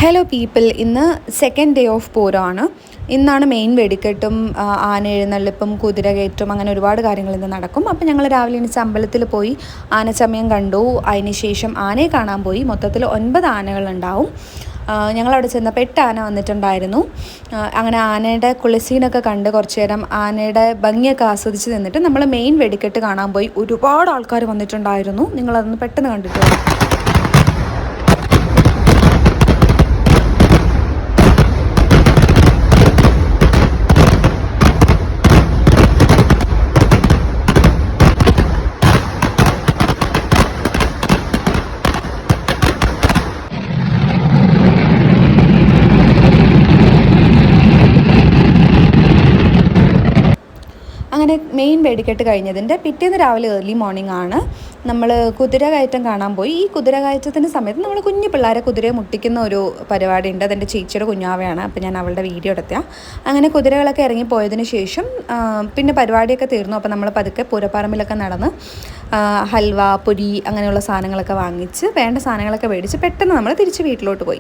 Hello people, ഇന്ന് second day of പൂരമാണ്. ഇന്നാണ് main വെടിക്കെട്ടും ആന എഴുന്നള്ളിപ്പും കുതിരകയറ്റും അങ്ങനെ ഒരുപാട് കാര്യങ്ങൾ ഇന്ന് നടക്കും. അപ്പോൾ ഞങ്ങൾ രാവിലെ എണീച്ച് അമ്പലത്തിൽ പോയി ആനച്ചമയം കണ്ടു. അതിനുശേഷം ആനയെ കാണാൻ പോയി. മൊത്തത്തിൽ 9 ആനകളുണ്ടാവും. ഞങ്ങളവിടെ ചെന്നപ്പോൾ 8 ആന വന്നിട്ടുണ്ടായിരുന്നു. അങ്ങനെ ആനയുടെ കുളിസീനൊക്കെ കണ്ട് കുറച്ച് നേരം ആനയുടെ ഭംഗിയൊക്കെ ആസ്വദിച്ച് നിന്നിട്ട് നമ്മൾ മെയിൻ വെടിക്കെട്ട് കാണാൻ പോയി. ഒരുപാട് ആൾക്കാർ വന്നിട്ടുണ്ടായിരുന്നു. നിങ്ങളതൊന്ന് പെട്ടെന്ന് കണ്ടിട്ട് വരും. അങ്ങനെ മെയിൻ വെടിക്കെട്ട് കഴിഞ്ഞതിൻ്റെ പിറ്റേന്ന് രാവിലെ ഏർലി മോർണിംഗ് ആണ് നമ്മൾ കുതിര കയറ്റം കാണാൻ പോയി. ഈ കുതിര കയറ്റത്തിൻ്റെ സമയത്ത് നമ്മൾ കുഞ്ഞു പിള്ളേരെ കുതിരയെ മുട്ടിക്കുന്ന ഒരു പരിപാടി ഉണ്ട്. അതെൻ്റെ ചേച്ചിയുടെ കുഞ്ഞാവയാണ്. അപ്പോൾ ഞാൻ അവളുടെ വീഡിയോ എടുത്ത. അങ്ങനെ കുതിരകളൊക്കെ ഇറങ്ങിപ്പോയതിന് ശേഷം പിന്നെ പരിപാടിയൊക്കെ തീർന്നു. അപ്പോൾ നമ്മൾ പതുക്കെ പൂരപ്പറമ്പിലൊക്കെ നടന്ന് ഹൽവ, പൊരി അങ്ങനെയുള്ള സാധനങ്ങളൊക്കെ വാങ്ങിച്ച് വേണ്ട സാധനങ്ങളൊക്കെ മേടിച്ച് പെട്ടെന്ന് നമ്മൾ തിരിച്ച് വീട്ടിലോട്ട് പോയി.